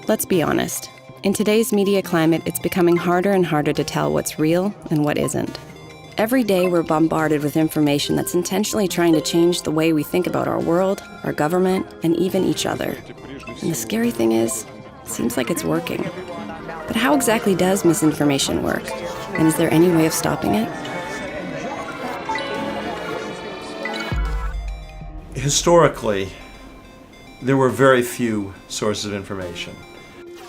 Let's be honest. In today's media climate, it's becoming harder and harder to tell what's real and what isn't. Every day, we're bombarded with information that's intentionally trying to change the way we think about our world, our government, and even each other. And the scary thing is, it seems like it's working. But how exactly does misinformation work? And is there any way of stopping it? Historically, there were very few sources of information.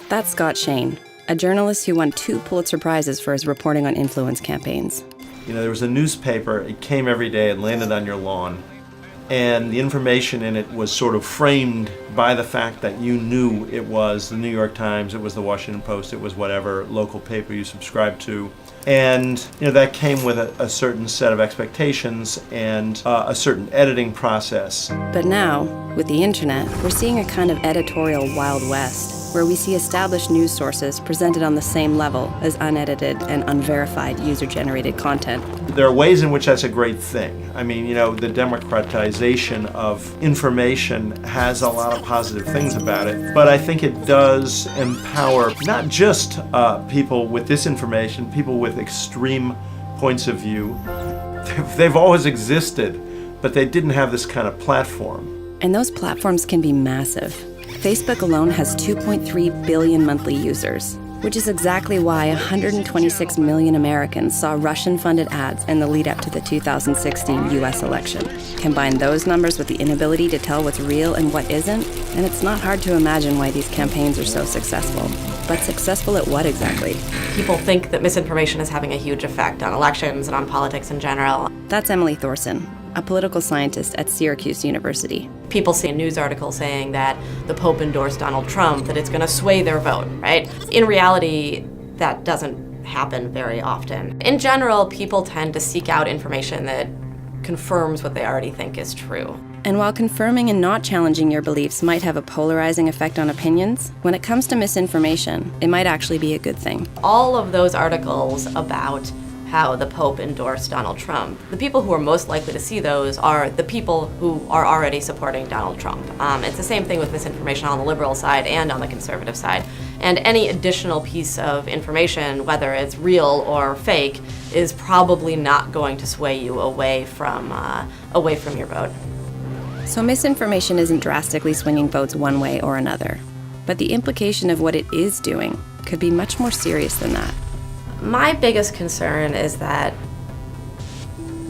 That's Scott Shane, a journalist who won 2 Pulitzer Prizes for his reporting on influence campaigns. There was a newspaper, it came every day, it landed on your lawn, and the information in it was sort of framed by the fact that you knew it was the New York Times, it was the Washington Post, it was whatever local paper you subscribed to. And that came with a certain set of expectations and a certain editing process. But now, with the internet, we're seeing a kind of editorial Wild West, where we see established news sources presented on the same level as unedited and unverified user-generated content. There are ways in which that's a great thing. The democratization of information has a lot of positive things about it, but I think it does empower not just people with disinformation, people with extreme points of view. They've always existed, but they didn't have this kind of platform. And those platforms can be massive. Facebook alone has 2.3 billion monthly users, which is exactly why 126 million Americans saw Russian-funded ads in the lead-up to the 2016 U.S. election. Combine those numbers with the inability to tell what's real and what isn't, and it's not hard to imagine why these campaigns are so successful. But successful at what exactly? People think that misinformation is having a huge effect on elections and on politics in general. That's Emily Thorson, a political scientist at Syracuse University. People see a news article saying that the Pope endorsed Donald Trump, that it's going to sway their vote, right? In reality, that doesn't happen very often. In general, people tend to seek out information that confirms what they already think is true. And while confirming and not challenging your beliefs might have a polarizing effect on opinions, when it comes to misinformation, it might actually be a good thing. All of those articles about how the Pope endorsed Donald Trump, the people who are most likely to see those are the people who are already supporting Donald Trump. It's the same thing with misinformation on the liberal side and on the conservative side. And any additional piece of information, whether it's real or fake, is probably not going to sway you away from your vote. So misinformation isn't drastically swinging votes one way or another, but the implication of what it is doing could be much more serious than that. My biggest concern is that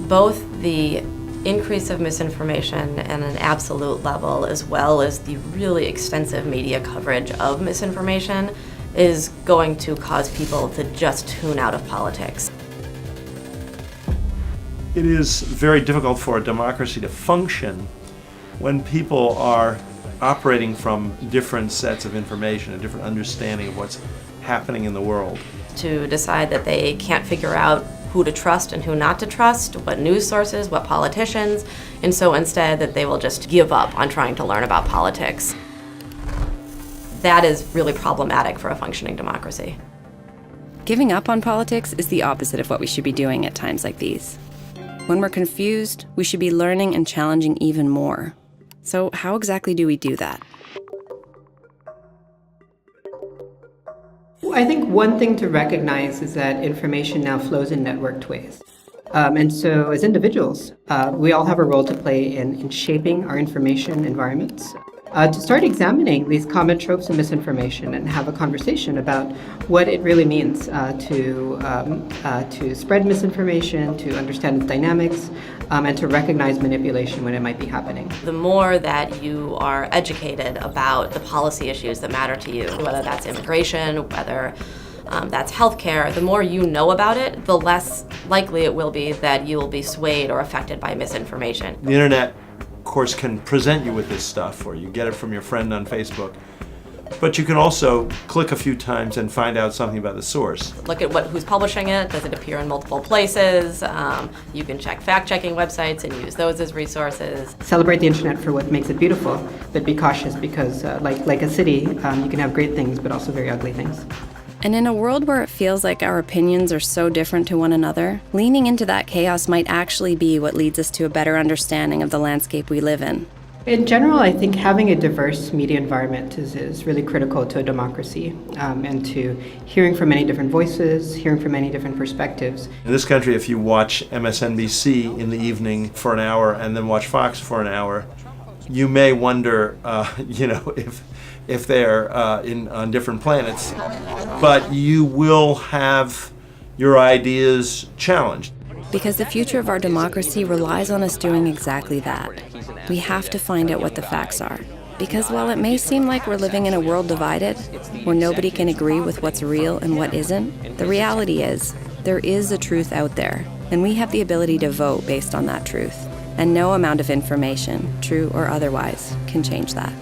both the increase of misinformation at an absolute level, as well as the really extensive media coverage of misinformation, is going to cause people to just tune out of politics. It is very difficult for a democracy to function when people are operating from different sets of information, a different understanding of what's happening in the world. To decide that they can't figure out who to trust and who not to trust, what news sources, what politicians, and so instead that they will just give up on trying to learn about politics. That is really problematic for a functioning democracy. Giving up on politics is the opposite of what we should be doing at times like these. When we're confused, we should be learning and challenging even more. So how exactly do we do that? I think one thing to recognize is that information now flows in networked ways. And so as individuals, we all have a role to play in shaping our information environments, to start examining these common tropes of misinformation and have a conversation about what it really means to spread misinformation, to understand its dynamics, and to recognize manipulation when it might be happening. The more that you are educated about the policy issues that matter to you, whether that's immigration, whether that's healthcare, the more you know about it, the less likely it will be that you will be swayed or affected by misinformation. The internet, of course, can present you with this stuff, or you get it from your friend on Facebook. But you can also click a few times and find out something about the source. Look at who's publishing it. Does it appear in multiple places? You can check fact-checking websites and use those as resources. Celebrate the internet for what makes it beautiful, but be cautious because, like a city, you can have great things, but also very ugly things. And in a world where it feels like our opinions are so different to one another, leaning into that chaos might actually be what leads us to a better understanding of the landscape we live in. In general, I think having a diverse media environment is really critical to a democracy, and to hearing from many different voices, hearing from many different perspectives. In this country, if you watch MSNBC in the evening for an hour and then watch Fox for an hour, you may wonder, if they're on different planets, but you will have your ideas challenged. Because the future of our democracy relies on us doing exactly that. We have to find out what the facts are. Because while it may seem like we're living in a world divided, where nobody can agree with what's real and what isn't, the reality is, there is a truth out there, and we have the ability to vote based on that truth. And no amount of information, true or otherwise, can change that.